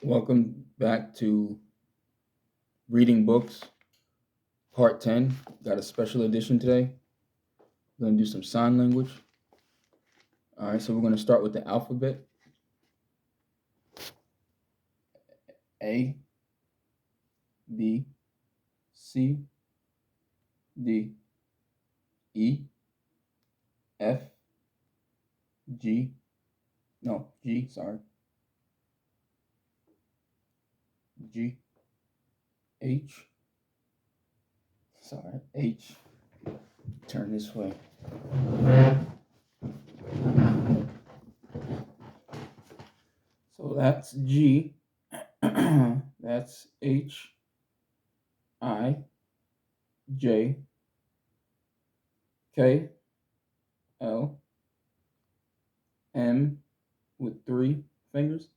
Welcome back to Reading Books, Part 10. Got a special edition today. We're going to do some sign language. All right, so we're going to start with the alphabet. A, B, C, D, E, F, G, sorry, G, H, H, turn this way. So that's G, that's H, I, J, K, L, M with 3 fingers.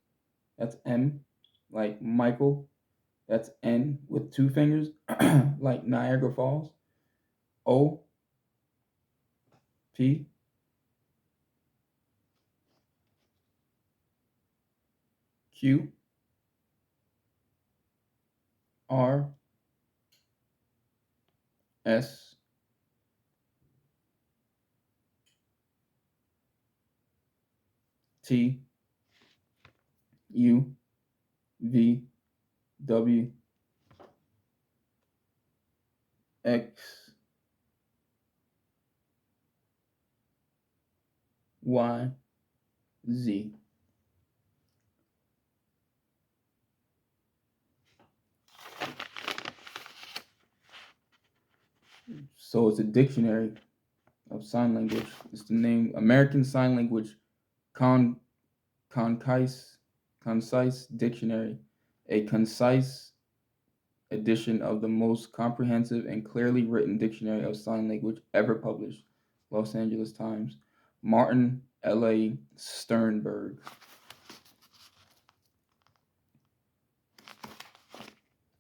That's M, like Michael. That's N with 2 fingers, like Niagara Falls. O, P, Q, R, S, T, U, V, W, X, Y, Z. So it's a dictionary of sign language. It's the name American Sign Language Concise Dictionary, a concise edition of the most comprehensive and clearly written dictionary of sign language ever published. Los Angeles Times. Martin L.A. Sternberg.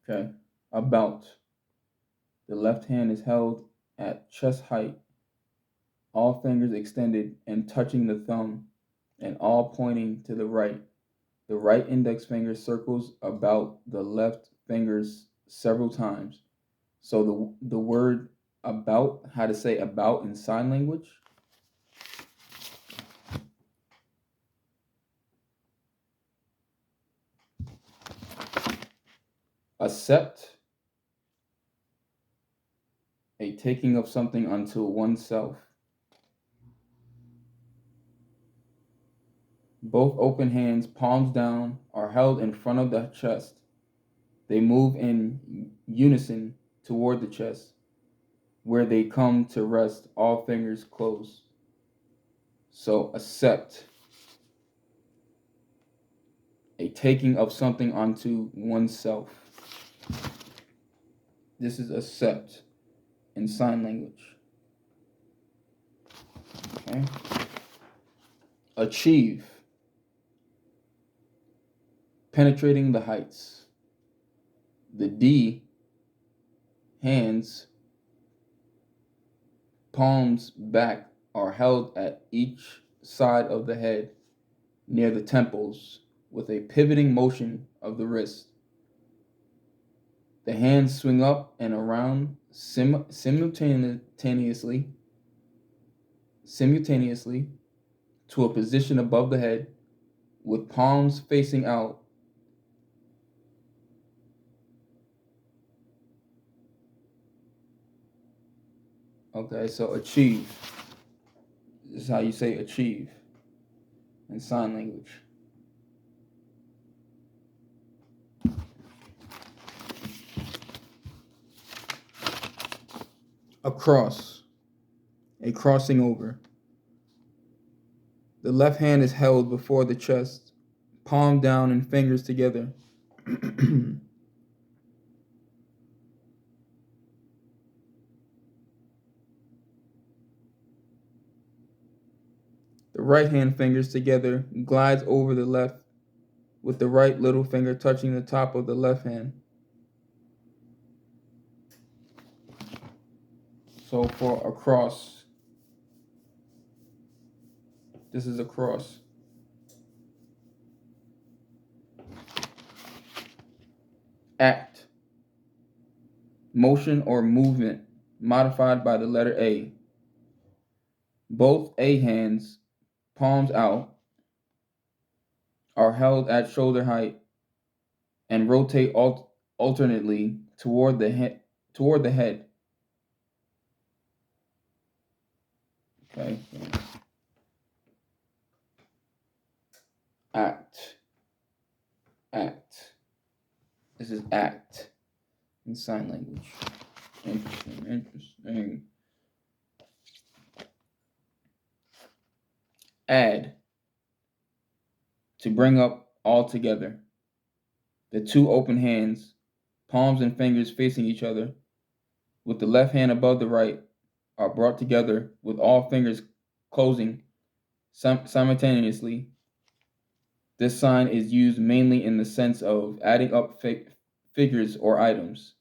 Okay. About. The left hand is held at chest height, all fingers extended and touching the thumb, and all pointing to the right. The right index finger circles about the left fingers several times. So the word about, how to say about in sign language. Accept, a taking of something unto oneself. Both open hands, palms down, are held in front of the chest. They move in unison toward the chest, where they come to rest, all fingers closed. So accept, a taking of something unto oneself. This is accept in sign language. Okay. Achieve, penetrating the heights. The D, hands, palms back, are held at each side of the head near the temples with a pivoting motion of the wrist. The hands swing up and around simultaneously to a position above the head with palms facing out. Okay, so achieve. This is how you say achieve in sign language. Across, a crossing over. The left hand is held before the chest, palm down and fingers together. The right hand fingers together glides over the left, with the right little finger touching the top of the left hand. So for across, this is across. Act, motion or movement modified by the letter A. Both A hands, palms out, are held at shoulder height and rotate alternately toward the head. Okay. Act. Act. This is act in sign language. Interesting. Add. To bring up all together. The two open hands, palms and fingers facing each other, with the left hand above the right, are brought together with all fingers closing simultaneously. This sign is used mainly in the sense of adding up figures or items.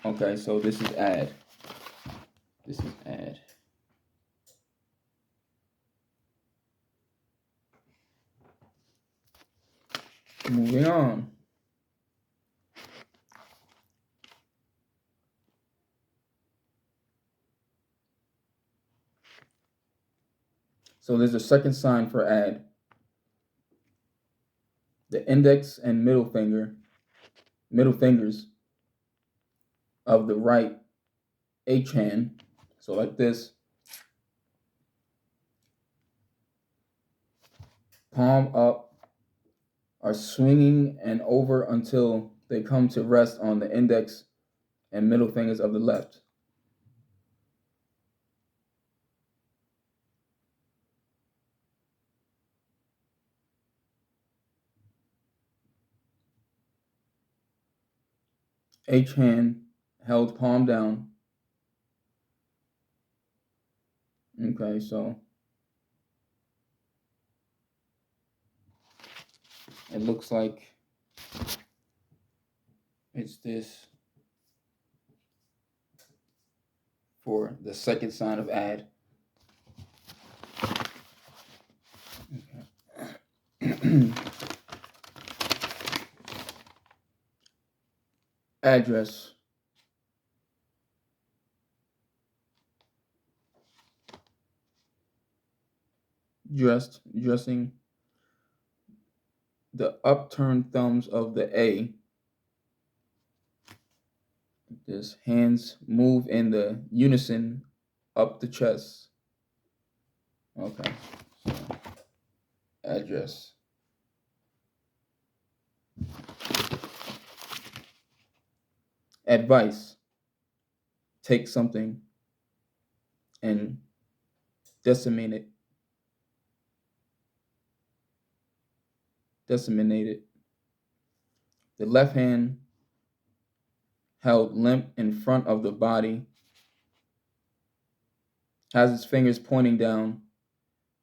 Okay, so this is add. This is add. Moving on. So there's a second sign for add. The index and middle fingers of the right H hand, so like this, palm up, are swinging and over until they come to rest on the index and middle fingers of the left. H hand held palm down. Okay, so it looks like it's this for the second sign of add. Okay. Address. Dressing. The upturned thumbs of the A. His hands move in the unison up the chest. Okay. So, address. Advice. Take something and disseminate it. The left hand held limp in front of the body, has its fingers pointing down.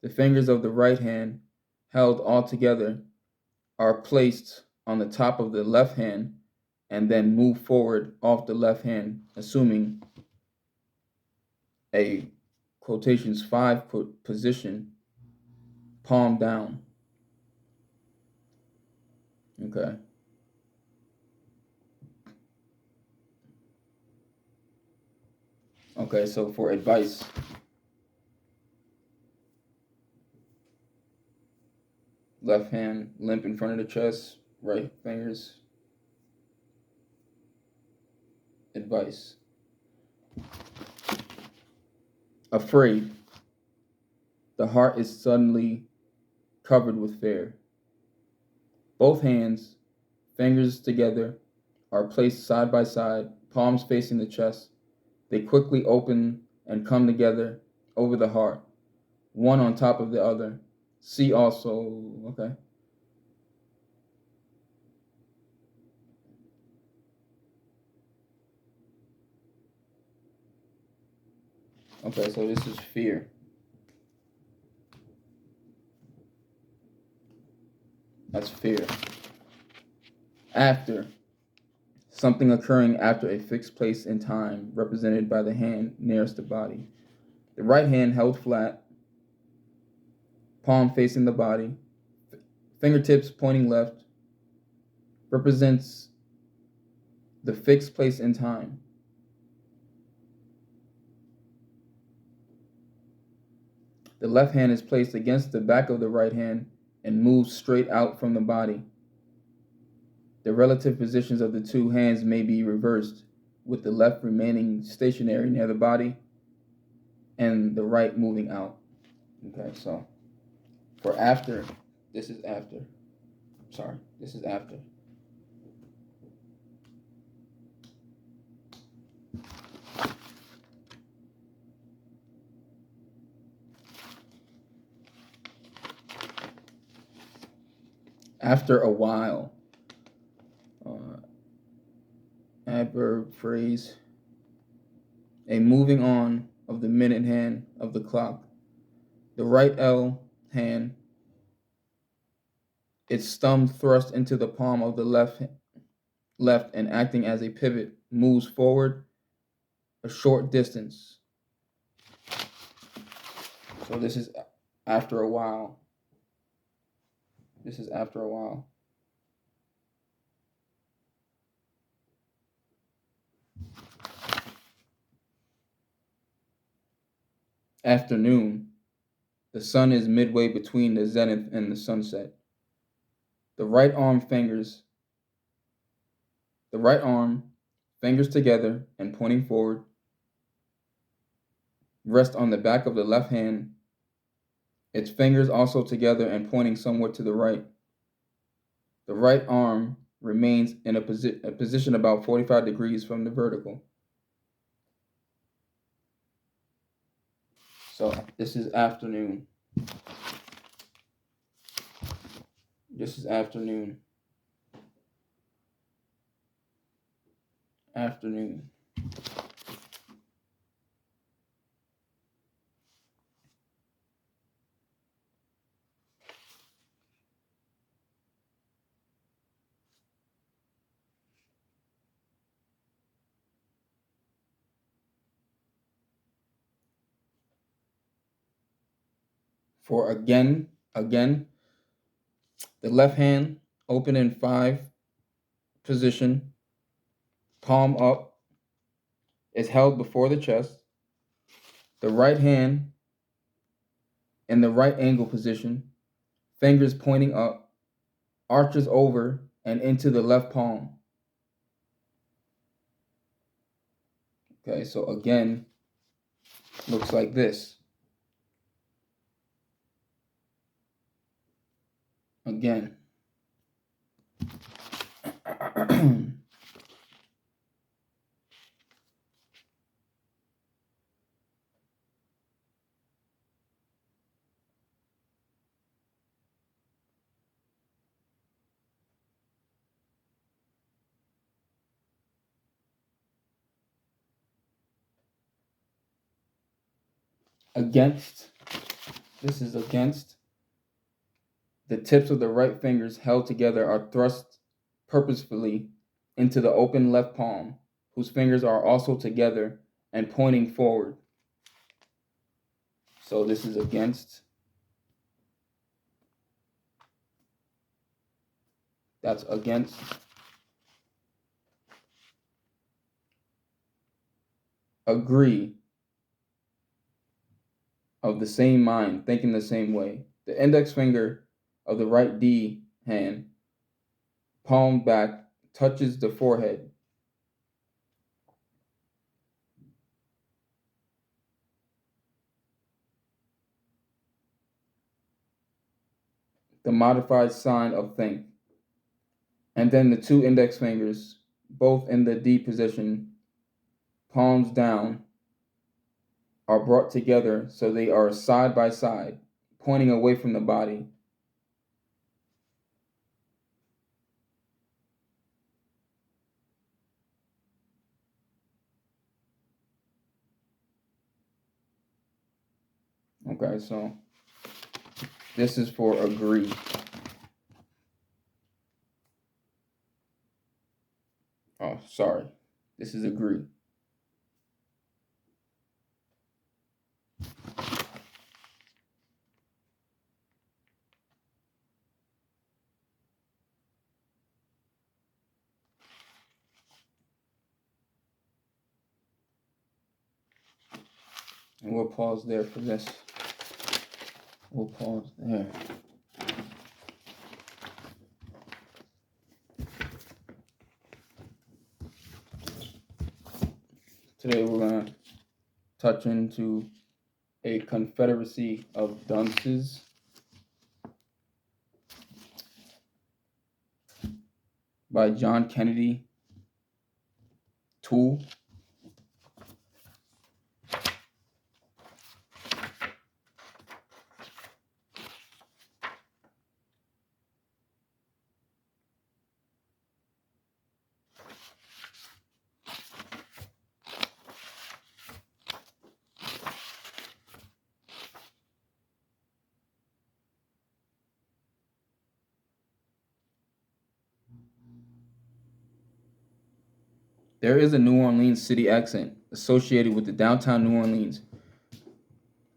The fingers of the right hand, held all together, are placed on the top of the left hand and then move forward off the left hand, assuming a quotations 5 position, palm down. Okay. Okay, so for advice, left hand limp in front of the chest, right fingers. Advice. Afraid. The heart is suddenly covered with fear. Both hands, fingers together, are placed side by side, palms facing the chest. They quickly open and come together over the heart, one on top of the other. See also, okay. Okay, so this is fear. That's fear. After. Something occurring after a fixed place in time, represented by the hand nearest the body. The right hand held flat, palm facing the body, fingertips pointing left, represents the fixed place in time. The left hand is placed against the back of the right hand and moves straight out from the body. The relative positions of the two hands may be reversed, with the left remaining stationary near the body and the right moving out. Okay, so for after, this is after. Sorry, this is after. After a while, adverb phrase, a moving on of the minute hand of the clock. The right L hand, its thumb thrust into the palm of the left and acting as a pivot, moves forward a short distance. So this is after a while. This is after a while. Afternoon. The sun is midway between the zenith and the sunset. The right arm, fingers together and pointing forward, rest on the back of the left hand, its fingers also together and pointing somewhat to the right. The right arm remains in a position about 45 degrees from the vertical. So this is afternoon. This is afternoon. Afternoon. For again, the left hand open in 5 position, palm up, is held before the chest. The right hand in the right angle position, fingers pointing up, arches over and into the left palm. Okay, so again, looks like this. Again. Against. This is against. The tips of the right fingers held together are thrust purposefully into the open left palm, whose fingers are also together and pointing forward. So this is against. That's against. Agree. Of the same mind, thinking the same way. The index finger of the right D hand, palm back, touches the forehead. The modified sign of think. And then the 2 index fingers, both in the D position, palms down, are brought together so they are side by side, pointing away from the body. Okay, so this is for agree. Oh, sorry. This is agree. And we'll pause there for this. We'll pause there. Today we're going to touch into a confederacy of dunces. By John Kennedy Toole. There is a New Orleans city accent associated with the downtown New Orleans,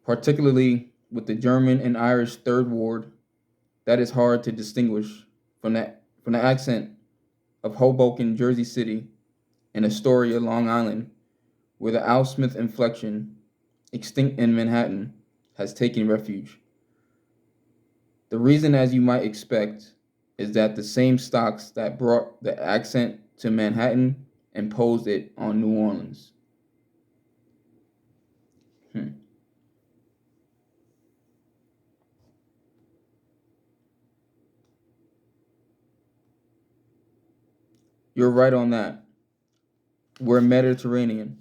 particularly with the German and Irish Third Ward, that is hard to distinguish from the accent of Hoboken, Jersey City, and Astoria, Long Island, where the Al Smith inflection, extinct in Manhattan, has taken refuge. The reason, as you might expect, is that the same stocks that brought the accent to Manhattan imposed it on New Orleans. You're right on that. We're Mediterranean.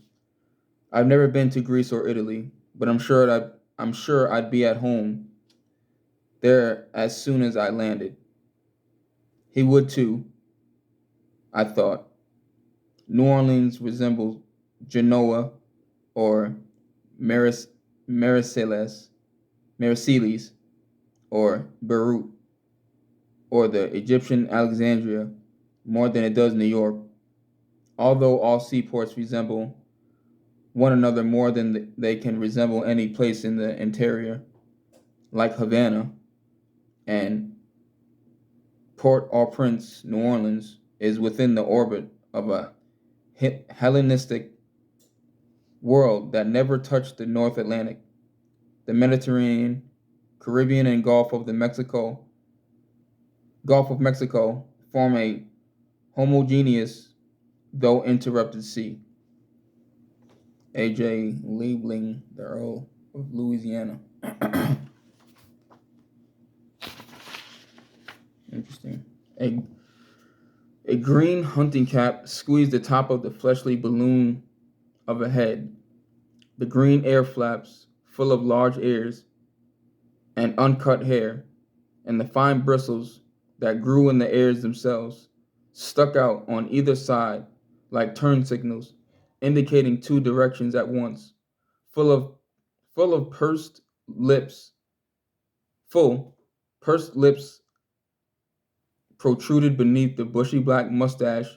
I've never been to Greece or Italy, but I'm sure I'd be at home there as soon as I landed. He would too, I thought. New Orleans resembles Genoa or Marseilles, or Beirut, or the Egyptian Alexandria more than it does New York, although all seaports resemble one another more than they can resemble any place in the interior, like Havana, and Port-au-Prince, New Orleans, is within the orbit of a Hellenistic world that never touched the North Atlantic, the Mediterranean, Caribbean, and Gulf of Mexico form a homogeneous, though interrupted sea. A.J. Liebling, the Earl of Louisiana. Interesting. A green hunting cap squeezed the top of the fleshly balloon of a head. The green air flaps, full of large ears and uncut hair, and the fine bristles that grew in the ears themselves, stuck out on either side like turn signals, indicating two directions at once, full of pursed lips protruded beneath the bushy black mustache,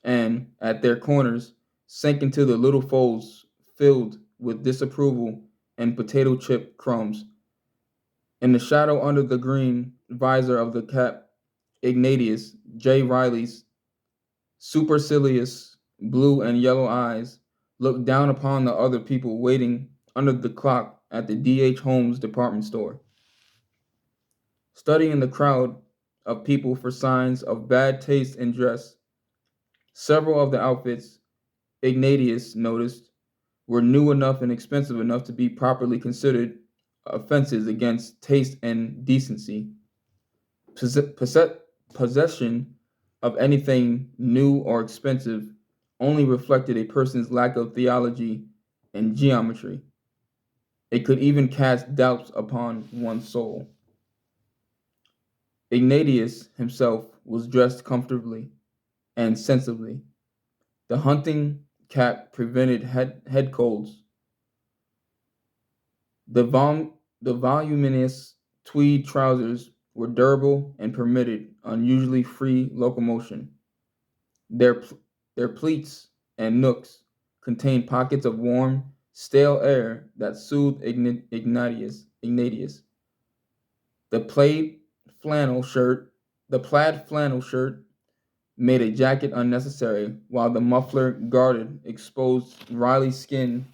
and at their corners sank into the little folds filled with disapproval and potato chip crumbs. In the shadow under the green visor of the cap, Ignatius J. Riley's supercilious blue and yellow eyes looked down upon the other people waiting under the clock at the D.H. Holmes department store. Studying the crowd of people for signs of bad taste in dress, several of the outfits, Ignatius noticed, were new enough and expensive enough to be properly considered offenses against taste and decency. Possession of anything new or expensive only reflected a person's lack of theology and geometry. It could even cast doubts upon one's soul. Ignatius himself was dressed comfortably and sensibly. The hunting cap prevented head colds. The voluminous tweed trousers were durable and permitted unusually free locomotion. Their pleats and nooks contained pockets of warm, stale air that soothed Ignatius. The plaid flannel shirt made a jacket unnecessary, while the muffler guarded exposed Riley's skin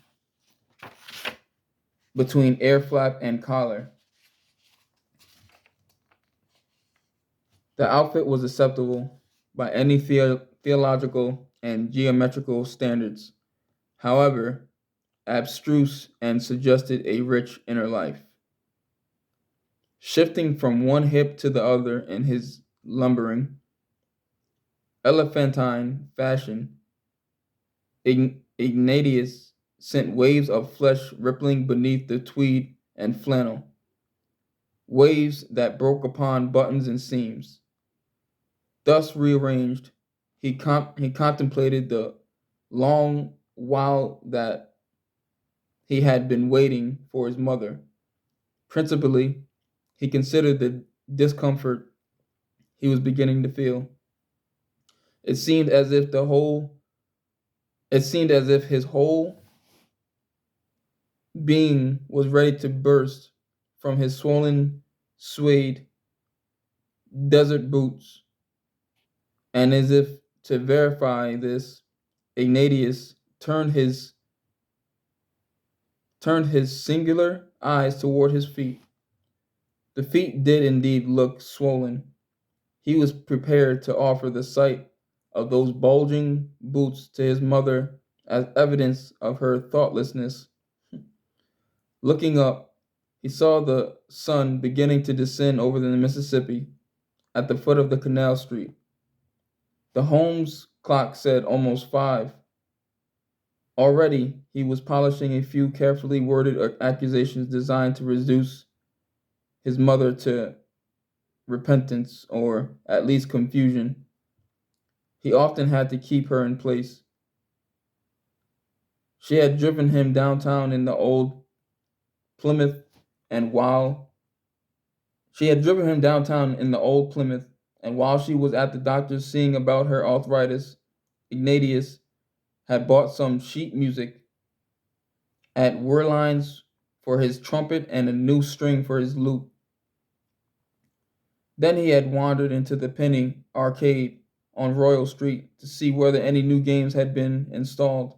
between air flap and collar. The outfit was acceptable by any theological and geometrical standards, however, abstruse and suggested a rich inner life. Shifting from one hip to the other in his lumbering, elephantine fashion, Ignatius sent waves of flesh rippling beneath the tweed and flannel, waves that broke upon buttons and seams. Thus rearranged, he contemplated the long while that he had been waiting for his mother. Principally, he considered the discomfort he was beginning to feel. It seemed as if his whole being was ready to burst from his swollen, suede desert boots, and as if to verify this, Ignatius turned his singular eyes toward his feet. The feet did indeed look swollen. He was prepared to offer the sight of those bulging boots to his mother as evidence of her thoughtlessness. Looking up, he saw the sun beginning to descend over the Mississippi at the foot of the canal street. The Holmes clock said almost 5. Already, he was polishing a few carefully worded accusations designed to reduce his mother to repentance or at least confusion. He often had to keep her in place. She had driven him downtown in the old Plymouth, and while she had driven him downtown in the old Plymouth, and while she was at the doctor's seeing about her arthritis, Ignatius had bought some sheet music at Werlein's for his trumpet and a new string for his lute. Then he had wandered into the Penny Arcade on Royal Street to see whether any new games had been installed.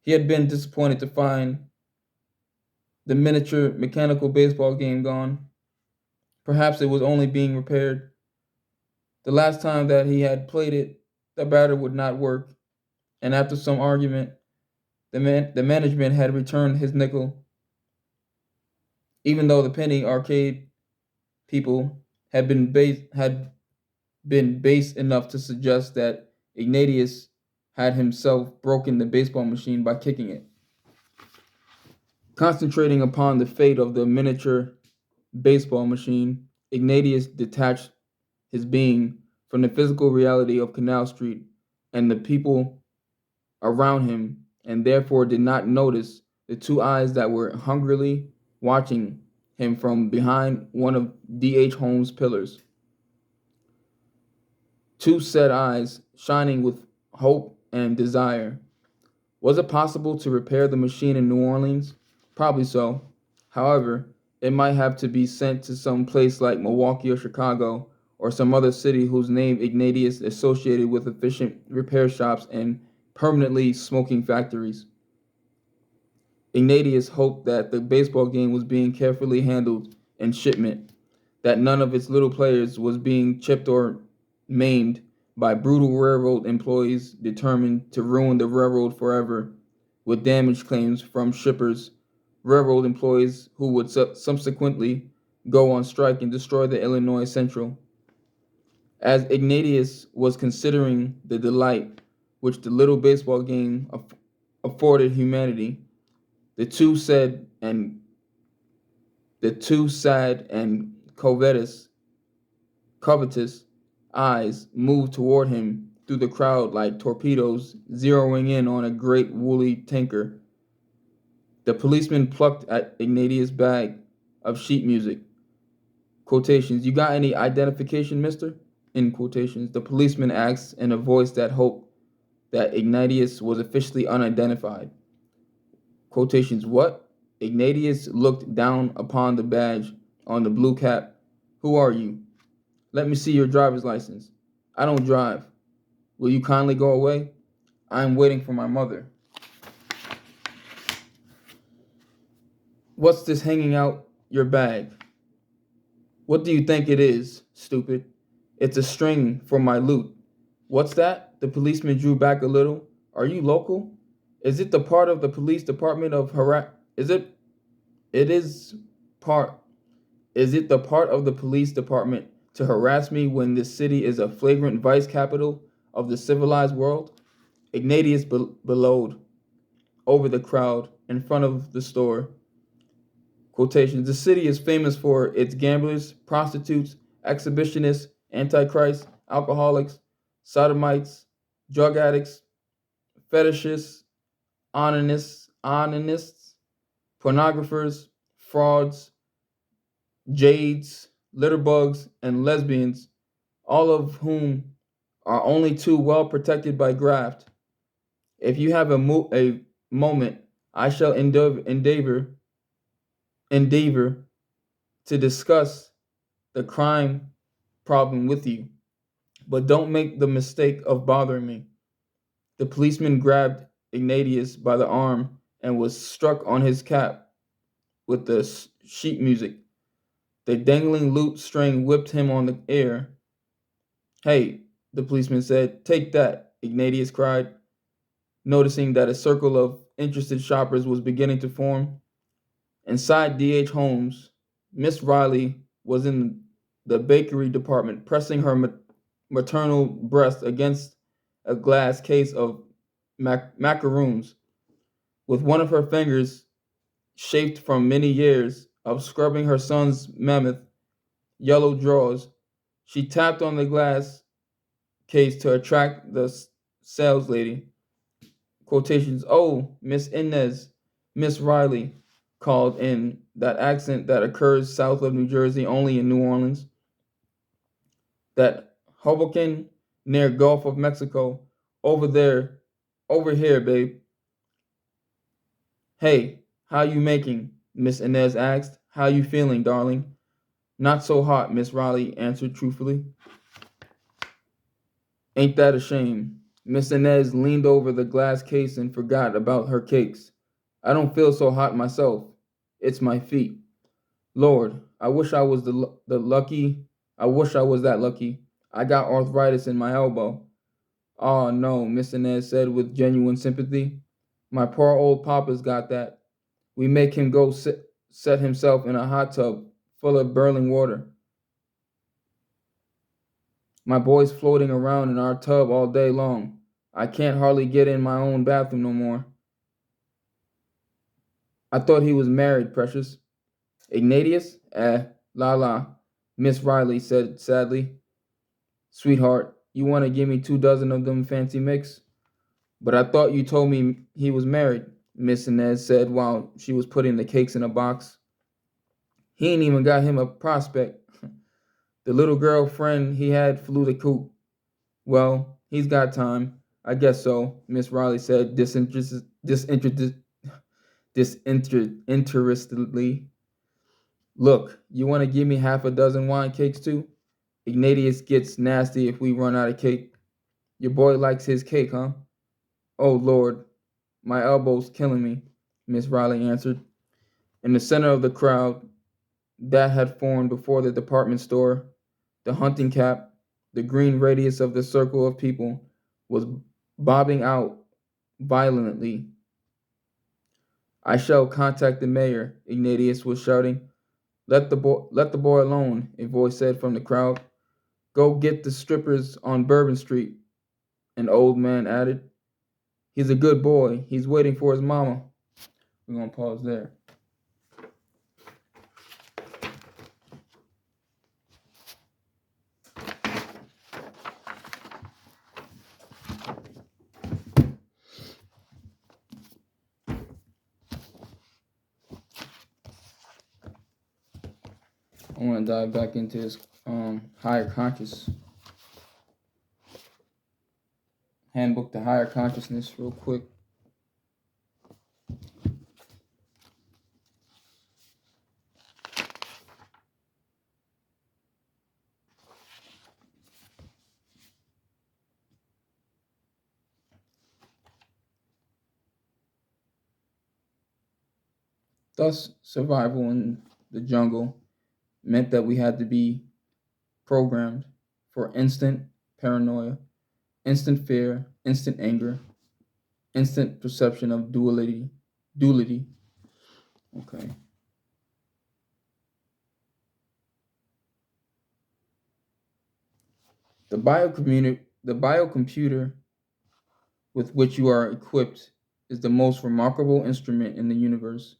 He had been disappointed to find the miniature mechanical baseball game gone. Perhaps it was only being repaired. The last time that he had played it, the batter would not work, and after some argument, the management had returned his nickel, even though the Penny Arcade people had been base enough to suggest that Ignatius had himself broken the baseball machine by kicking it. Concentrating upon the fate of the miniature baseball machine, Ignatius detached his being from the physical reality of Canal Street and the people around him, and therefore did not notice the two eyes that were hungrily watching him from behind one of D.H. Holmes' pillars. Two sad eyes shining with hope and desire. Was it possible to repair the machine in New Orleans? Probably so. However, it might have to be sent to some place like Milwaukee or Chicago or some other city whose name Ignatius associated with efficient repair shops and permanently smoking factories. Ignatius hoped that the baseball game was being carefully handled in shipment, that none of its little players was being chipped or maimed by brutal railroad employees determined to ruin the railroad forever with damage claims from shippers, railroad employees who would subsequently go on strike and destroy the Illinois Central. As Ignatius was considering the delight which the little baseball game afforded humanity, the two sad and covetous eyes moved toward him through the crowd like torpedoes zeroing in on a great woolly tanker. The policeman plucked at Ignatius' bag of sheet music. Quotations, "You got any identification, mister?" In quotations, the policeman asked in a voice that hoped that Ignatius was officially unidentified. Quotations, "What?" Ignatius looked down upon the badge on the blue cap. "Who are you?" "Let me see your driver's license." "I don't drive." "Will you kindly go away?" "I am waiting for my mother." What's this hanging out your bag? What do you think it is, stupid? It's a string for my loot. What's that? The policeman drew back a little. Are you local? Is it the part of the police department of Harat? It is part. Is it the part of the police department to harass me when this city is a flagrant vice capital of the civilized world? Ignatius bellowed over the crowd in front of the store. Quotations. The city is famous for its gamblers, prostitutes, exhibitionists, antichrists, alcoholics, sodomites, drug addicts, fetishists, onanists, pornographers, frauds, jades, litterbugs, and lesbians, all of whom are only too well protected by graft. If you have a moment, I shall endeavor to discuss the crime problem with you, but don't make the mistake of bothering me. The policeman grabbed Ignatius by the arm and was struck on his cap with the sheet music. The dangling loot string whipped him on the air. Hey, the policeman said, take that, Ignatius cried, noticing that a circle of interested shoppers was beginning to form. Inside D.H. Holmes, Miss Riley was in the bakery department, pressing her maternal breast against a glass case of macaroons. With one of her fingers, chafed from many years of scrubbing her son's mammoth yellow drawers, she tapped on the glass case to attract the sales lady. Quotations. Oh, Miss Inez, Miss Riley called in that accent that occurs south of New Jersey, only in New Orleans. That Hoboken near Gulf of Mexico. Over there, over here, babe. Hey, how you making? Miss Inez asked. How you feeling, darling? Not so hot, Miss Riley answered truthfully. Ain't that a shame? Miss Inez leaned over the glass case and forgot about her cakes. I don't feel so hot myself. It's my feet. Lord, I wish I was the lucky. I wish I was that lucky. I got arthritis in my elbow. Oh no, Miss Inez said with genuine sympathy. My poor old papa's got that. We make him go set himself in a hot tub full of boiling water. My boy's floating around in our tub all day long. I can't hardly get in my own bathroom no more. I thought he was married, precious. Ignatius? La la, Miss Riley said sadly. Sweetheart, you want to give me 2 dozen of them fancy mix? But I thought you told me he was married, Miss Inez said while she was putting the cakes in a box. He ain't even got him a prospect. The little girl friend he had flew the coop. Well, he's got time. I guess so, Miss Riley said disinterestedly. Look, you want to give me half a dozen wine cakes too? Ignatius gets nasty if we run out of cake. Your boy likes his cake, huh? Oh, Lord, my elbow's killing me, Miss Riley answered. In the center of the crowd that had formed before the department store, the hunting cap, the green radius of the circle of people, was bobbing out violently. I shall contact the mayor, Ignatius was shouting. Let the boy alone, a voice said from the crowd. Go get the strippers on Bourbon Street, an old man added. He's a good boy. He's waiting for his mama. We're going to pause there. I want to dive back into this higher conscious handbook to higher consciousness real quick. Thus, survival in the jungle meant that we had to be programmed for instant paranoia, instant fear, instant anger, instant perception of duality. Okay. The biocomputer with which you are equipped is the most remarkable instrument in the universe.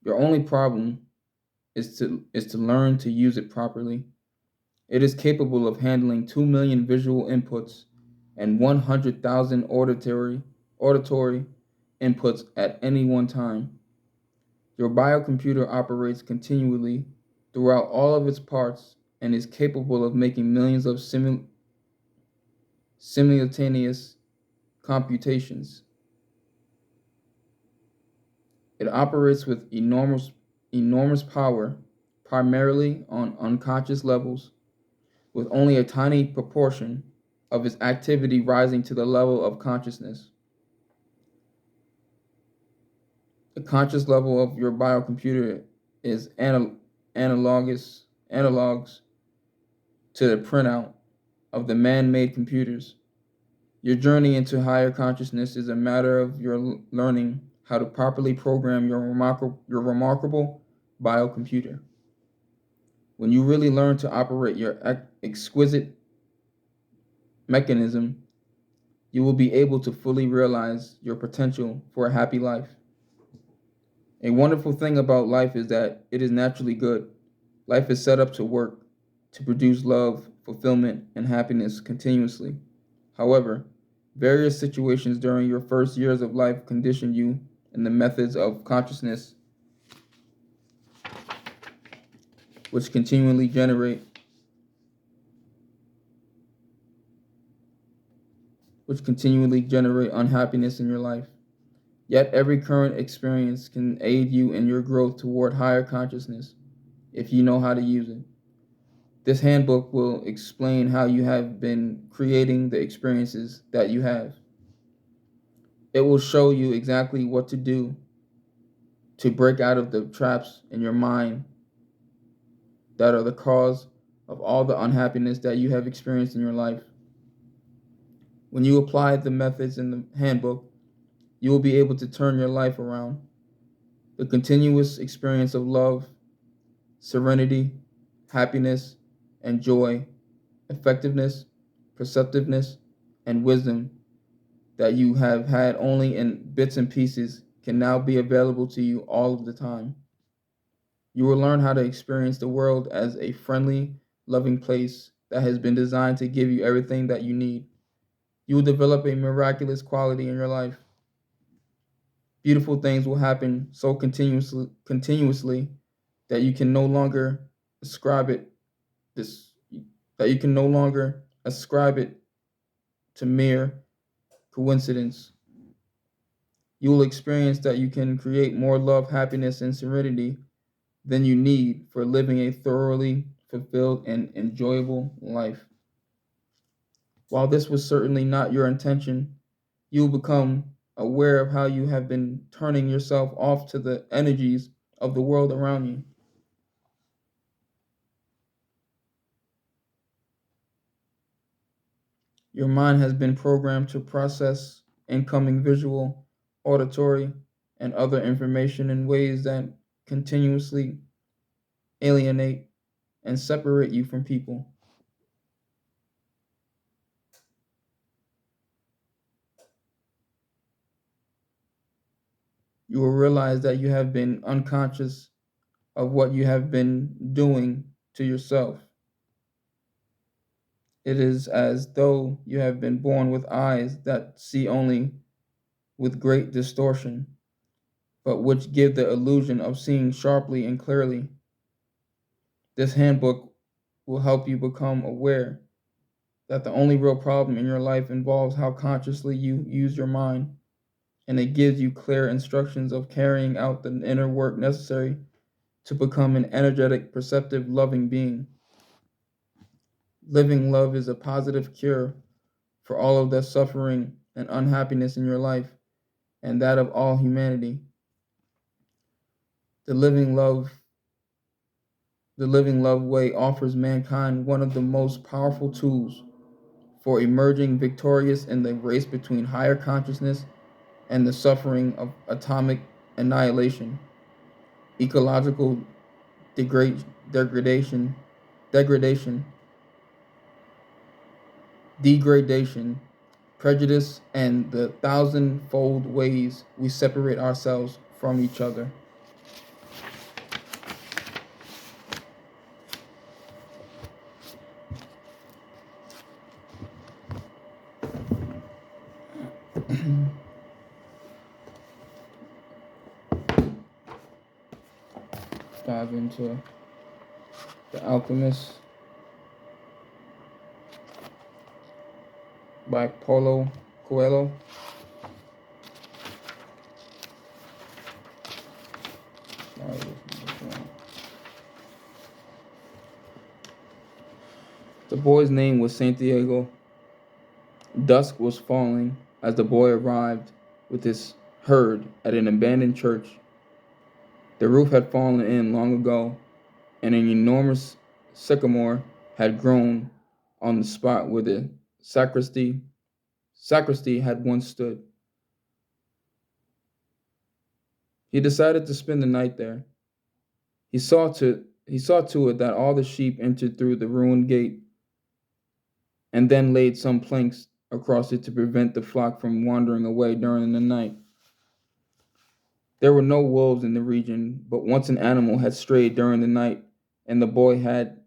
Your only problem is to learn to use it properly. It is capable of handling 2 million visual inputs and 100,000 auditory inputs at any one time. Your biocomputer operates continually throughout all of its parts and is capable of making millions of simultaneous computations. It operates with enormous power, primarily on unconscious levels, with only a tiny proportion of its activity rising to the level of consciousness. The conscious level of your biocomputer is analogs to the printout of the man-made computers. Your journey into higher consciousness is a matter of your learning how to properly program your remarkable biocomputer. When you really learn to operate your exquisite mechanism, you will be able to fully realize your potential for a happy life. A wonderful thing about life is that it is naturally good. Life is set up to work, to produce love, fulfillment, and happiness continuously. However, various situations during your first years of life condition you in the methods of consciousness which continually generate unhappiness in your life. Yet every current experience can aid you in your growth toward higher consciousness if you know how to use it. This handbook will explain how you have been creating the experiences that you have. It will show you exactly what to do to break out of the traps in your mind that are the cause of all the unhappiness that you have experienced in your life. When you apply the methods in the handbook, you will be able to turn your life around. The continuous experience of love, serenity, happiness, and joy, effectiveness, perceptiveness, and wisdom that you have had only in bits and pieces can now be available to you all of the time. You will learn how to experience the world as a friendly, loving place that has been designed to give you everything that you need. You will develop a miraculous quality in your life. Beautiful things will happen so continuously that you can no longer ascribe it this that you can no longer ascribe it to mere coincidence. You will experience that you can create more love, happiness, and serenity than you need for living a thoroughly fulfilled and enjoyable life. While this was certainly not your intention, you will become aware of how you have been turning yourself off to the energies of the world around you. Your mind has been programmed to process incoming visual, auditory, and other information in ways that continuously alienate and separate you from people. You will realize that you have been unconscious of what you have been doing to yourself. It is as though you have been born with eyes that see only with great distortion, but which give the illusion of seeing sharply and clearly. This handbook will help you become aware that the only real problem in your life involves how consciously you use your mind, and it gives you clear instructions of carrying out the inner work necessary to become an energetic, perceptive, loving being. Living love is a positive cure for all of the suffering and unhappiness in your life and that of all humanity. The living love way offers mankind one of the most powerful tools for emerging victorious in the race between higher consciousness and the suffering of atomic annihilation, ecological degradation, degradation, degradation, prejudice, and the thousand-fold ways we separate ourselves from each other. Dive into The Alchemist by Paulo Coelho. The boy's name was Santiago. Dusk was falling as the boy arrived with his herd at an abandoned church. The roof had fallen in long ago, and an enormous sycamore had grown on the spot where the sacristy had once stood. He decided to spend the night there. He saw to it that all the sheep entered through the ruined gate, and then laid some planks across it to prevent the flock from wandering away during the night. There were no wolves in the region, but once an animal had strayed during the night, and the boy had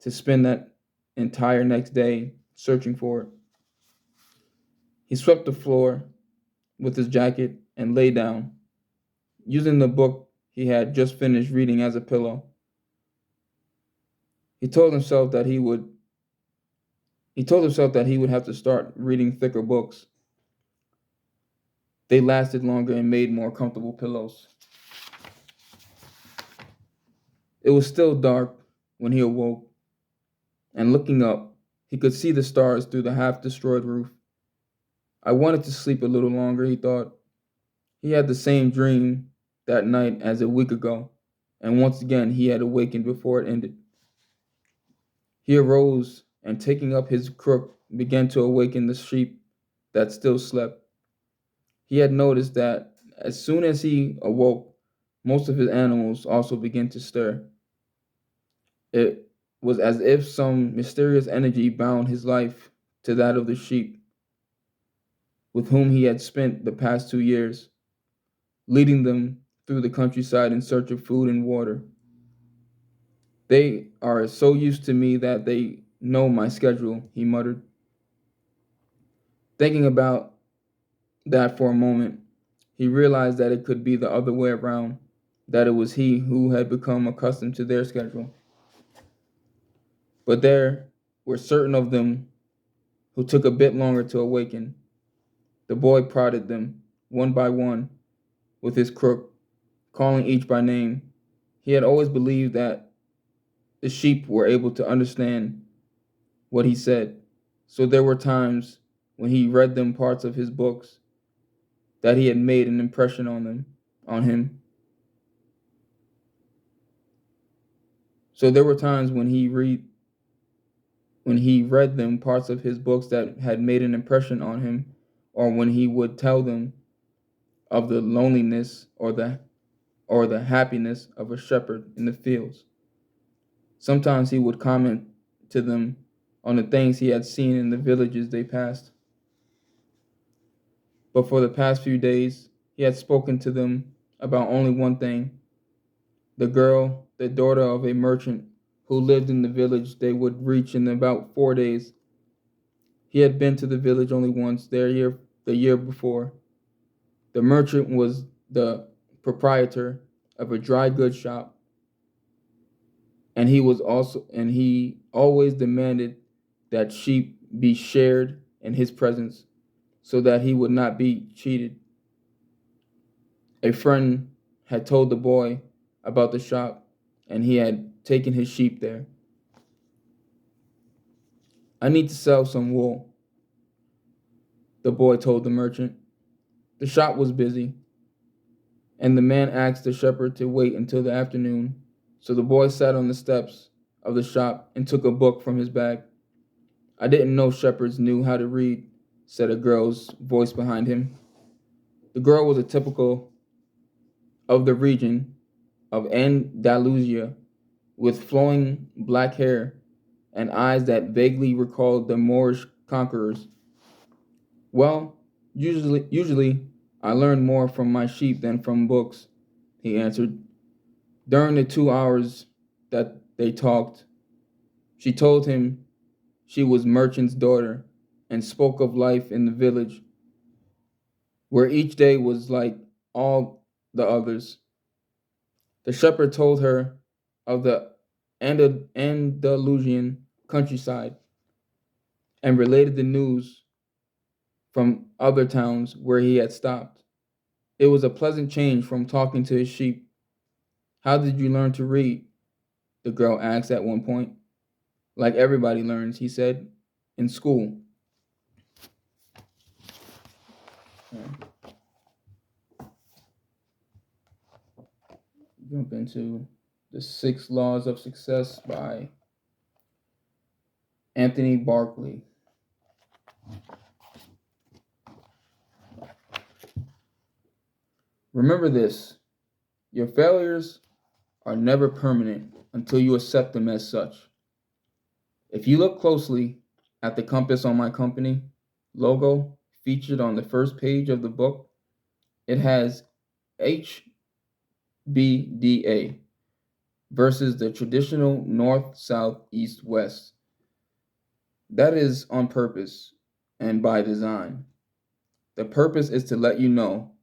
to spend that entire next day searching for it. He swept the floor with his jacket and lay down, using the book he had just finished reading as a pillow. He told himself that he would have to start reading thicker books. They lasted longer and made more comfortable pillows. It was still dark when he awoke, and looking up, he could see the stars through the half-destroyed roof. I wanted to sleep a little longer, he thought. He had the same dream that night as a week ago, and once again he had awakened before it ended. He arose and, taking up his crook, began to awaken the sheep that still slept. He had noticed that as soon as he awoke, most of his animals also began to stir. It was as if some mysterious energy bound his life to that of the sheep, with whom he had spent the past 2 years, leading them through the countryside in search of food and water. They are so used to me that they know my schedule, he muttered. Thinking about that for a moment, he realized that it could be the other way around, that it was he who had become accustomed to their schedule. But there were certain of them who took a bit longer to awaken. The boy prodded them, one by one, with his crook, calling each by name. He had always believed that the sheep were able to understand what he said, so there were times when he read them parts of his books that he had made an impression on him. So there were times when he read them parts of his books that had made an impression on him, or when he would tell them of the loneliness or the happiness of a shepherd in the fields. Sometimes he would comment to them on the things he had seen in the villages they passed. But for the past few days, he had spoken to them about only one thing: the girl, the daughter of a merchant who lived in the village they would reach in about 4 days. He had been to the village only once, the year before. The merchant was the proprietor of a dry goods shop, and he always demanded that sheep be shared in his presence so that he would not be cheated. A friend had told the boy about the shop, and he had taken his sheep there. I need to sell some wool, the boy told the merchant. The shop was busy. And the man asked the shepherd to wait until the afternoon. So the boy sat on the steps of the shop and took a book from his bag. I didn't know shepherds knew how to read, said a girl's voice behind him. The girl was a typical of the region of Andalusia, with flowing black hair and eyes that vaguely recalled the Moorish conquerors. Well, usually I learn more from my sheep than from books, he answered. During the 2 hours that they talked, she told him she was merchant's daughter and spoke of life in the village, where each day was like all the others. The shepherd told her of the Andalusian countryside and related the news from other towns where he had stopped. It was a pleasant change from talking to his sheep. How did you learn to read? The girl asked at one point. Like everybody learns, he said, in school. Jump into The 6 Laws of Success by Anthony Barkley. Remember this: your failures are never permanent until you accept them as such. If you look closely at the compass on my company logo featured on the first page of the book, it has HBDA versus the traditional north, south, east, west. That is on purpose and by design. The purpose is to let you know,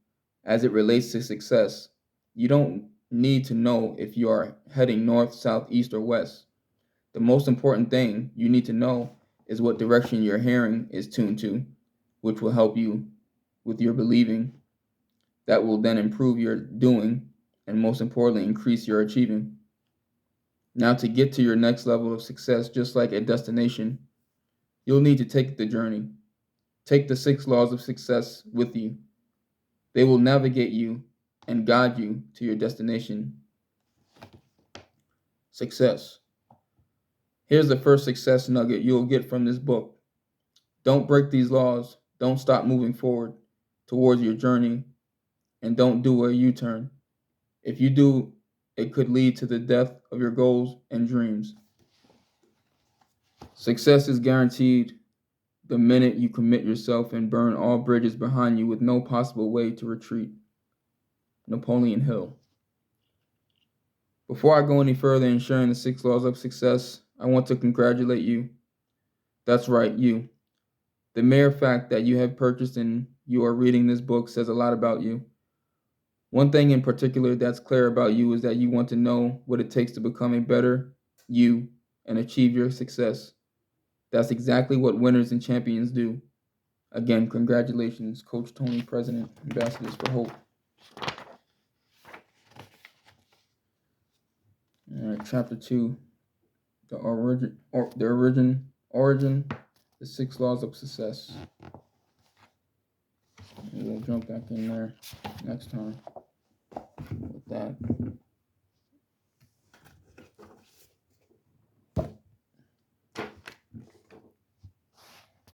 as it relates to success, you don't need to know if you are heading north, south, east, or west. The most important thing you need to know is what direction your hearing is tuned to, which will help you with your believing. That will then improve your doing, and most importantly, increase your achieving. Now, to get to your next level of success, just like a destination, you'll need to take the journey. Take the 6 laws of success with you. They will navigate you and guide you to your destination. Success. Here's the first success nugget you'll get from this book. Don't break these laws. Don't stop moving forward towards your journey, and don't do a U-turn. If you do, it could lead to the death of your goals and dreams. Success is guaranteed the minute you commit yourself and burn all bridges behind you with no possible way to retreat. Napoleon Hill. Before I go any further in sharing the 6 laws of success, I want to congratulate you. That's right, you. The mere fact that you have purchased and you are reading this book says a lot about you. One thing in particular that's clear about you is that you want to know what it takes to become a better you and achieve your success. That's exactly what winners and champions do. Again, congratulations, Coach Tony, President, Ambassadors for Hope. All right, Chapter 2, the origin, the 6 laws of success. And we'll jump back in there next time with that.